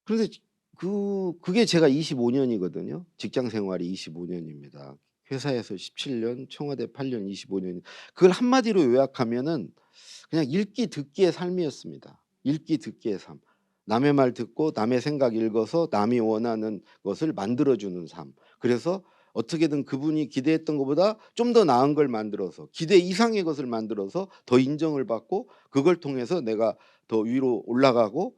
그런데 그게 제가 25 년이거든요. 직장 생활이 25 년입니다. 회사에서 17 년, 청와대 8 년, 25 년. 그걸 한마디로 요약하면은 그냥 읽기 듣기의 삶이었습니다. 읽기 듣기의 삶. 남의 말 듣고 남의 생각 읽어서 남이 원하는 것을 만들어 주는 삶. 그래서 어떻게든 그분이 기대했던 것보다 좀 더 나은 걸 만들어서 기대 이상의 것을 만들어서 더 인정을 받고 그걸 통해서 내가 더 위로 올라가고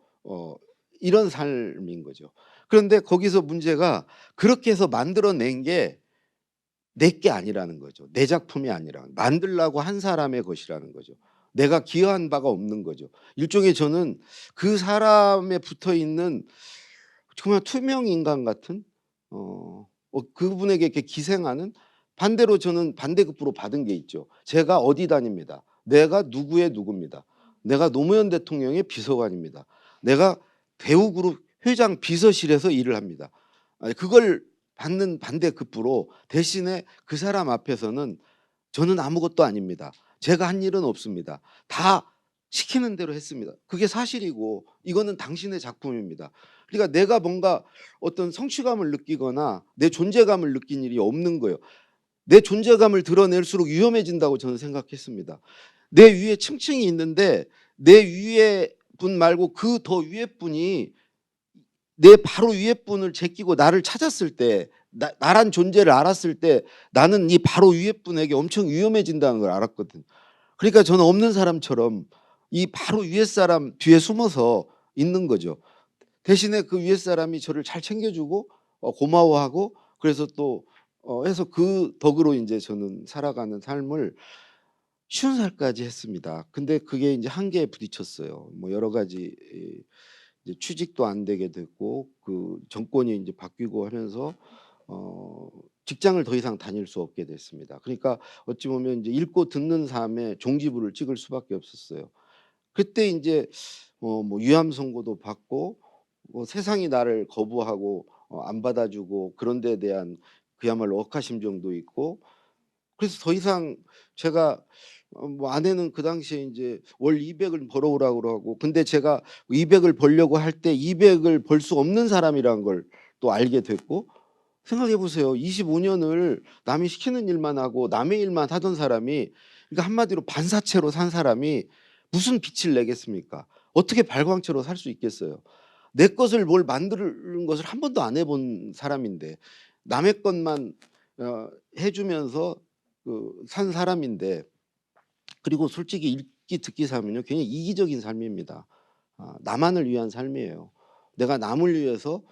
이런 삶인 거죠. 그런데 거기서 문제가 그렇게 해서 만들어낸 게 내 게 아니라는 거죠. 내 작품이 아니라 만들라고 한 사람의 것이라는 거죠. 내가 기여한 바가 없는 거죠. 일종의 저는 그 사람에 붙어 있는 정말 투명 인간 같은 그분에게 이렇게 기생하는 반대로 저는 반대급부로 받은 게 있죠. 제가 어디 다닙니다. 내가 누구의 누구입니다. 내가 노무현 대통령의 비서관입니다. 내가 대우그룹 회장 비서실에서 일을 합니다. 그걸 받는 반대급부로 대신에 그 사람 앞에서는 저는 아무것도 아닙니다. 제가 한 일은 없습니다. 다 시키는 대로 했습니다. 그게 사실이고 이거는 당신의 작품입니다. 그러니까 내가 뭔가 어떤 성취감을 느끼거나 내 존재감을 느낀 일이 없는 거예요. 내 존재감을 드러낼수록 위험해진다고 저는 생각했습니다. 내 위에 층층이 있는데 내 위에 분 말고 그 더 위에 분이 내 바로 위에 분을 제끼고 나를 찾았을 때 나란 존재를 알았을 때 나는 이 바로 위에 분에게 엄청 위험해진다는 걸 알았거든. 그러니까 저는 없는 사람처럼 이 바로 위에 사람 뒤에 숨어서 있는 거죠. 대신에 그 위에 사람이 저를 잘 챙겨주고 고마워하고 그래서 또 해서 그 덕으로 인제 저는 살아가는 삶을 50살까지 했습니다. 근데 그게 인제 한계에 부딪혔어요. 뭐 여러 가지 이제 취직도 안 되게 됐고 그 정권이 인제 바뀌고 하면서 직장을 더 이상 다닐 수 없게 됐습니다. 그러니까 어찌 보면 이제 읽고 듣는 삶에 종지부를 찍을 수밖에 없었어요. 그때 인제 뭐 위암 선고도 받고 뭐 세상이 나를 거부하고 안 받아주고 그런 데에 대한 그야말로 억하심정도 있고 그래서 더 이상 제가 뭐 아내는 그 당시에 인제 월 200을 벌어오라고 그러고 근데 제가 200을 벌려고 할 때 200을 벌 수 없는 사람이라는 걸 또 알게 됐고 생각해 보세요. 25 년을 남이 시키는 일만 하고 남의 일만 하던 사람이 그러니까 한마디로 반사체로 산 사람이 무슨 빛을 내겠습니까? 어떻게 발광체로 살 수 있겠어요? 내 것을 뭘 만드는 것을 한 번도 안 해본 사람인데 남의 것만 해 주면서 산 사람인데 그리고 솔직히 읽기 듣기 삶은요 굉장히 이기적인 삶입니다. 나만을 위한 삶이에요. 내가 남을 위해서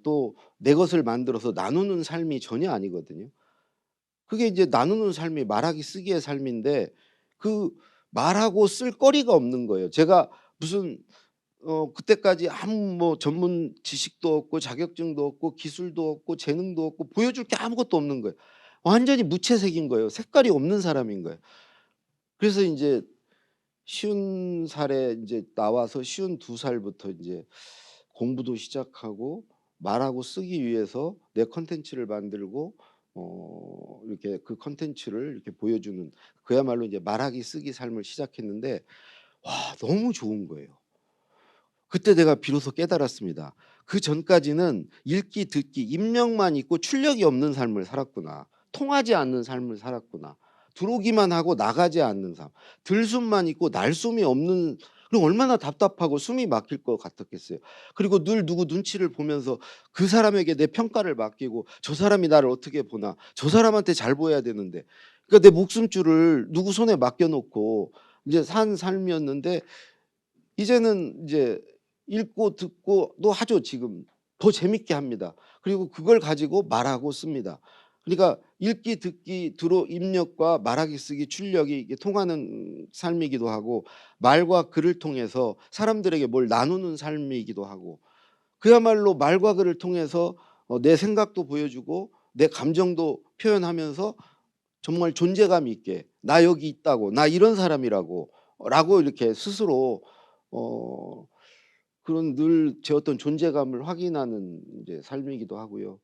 또 내 것을 만들어서 나누는 삶이 전혀 아니거든요. 그게 이제 나누는 삶이 말하기 쓰기의 삶인데 그 말하고 쓸 거리가 없는 거예요. 제가 무슨 그때까지 아무 뭐 전문 지식도 없고 자격증도 없고 기술도 없고 재능도 없고 보여줄 게 아무것도 없는 거예요. 완전히 무채색인 거예요. 색깔이 없는 사람인 거예요. 그래서 인제 50살에 인제 나와서 52살부터 인제 공부도 시작하고 말하고 쓰기 위해서 내 콘텐츠를 만들고 이렇게 그 콘텐츠를 이렇게 보여주는 그야말로 이제 말하기 쓰기 삶을 시작했는데 와 너무 좋은 거예요. 그때 내가 비로소 깨달았습니다. 그전까지는 읽기 듣기 입력만 있고 출력이 없는 삶을 살았구나. 통하지 않는 삶을 살았구나. 들어오기만 하고 나가지 않는 삶. 들숨만 있고 날숨이 없는 그럼 얼마나 답답하고 숨이 막힐 것 같았겠어요. 그리고 늘 누구 눈치를 보면서 그 사람에게 내 평가를 맡기고 저 사람이 나를 어떻게 보나 저 사람한테 잘 보여야 되는데 그러니까 내 목숨줄을 누구 손에 맡겨 놓고 이제 산 삶이었는데 이제는 이제 읽고 듣고도 하죠 지금. 더 재밌게 합니다. 그리고 그걸 가지고 말하고 씁니다. 그러니까 읽기 듣기 들어 입력과 말하기 쓰기 출력이 이게 통하는 삶이기도 하고 말과 글을 통해서 사람들에게 뭘 나누는 삶이기도 하고 그야말로 말과 글을 통해서 내 생각도 보여주고 내 감정도 표현하면서 정말 존재감 있게 '나 여기 있다고. 나 이런 사람이라고.' 라고 이렇게 스스로 어 그런 늘 제 어떤 존재감을 확인하는 이제 삶이기도 하고요.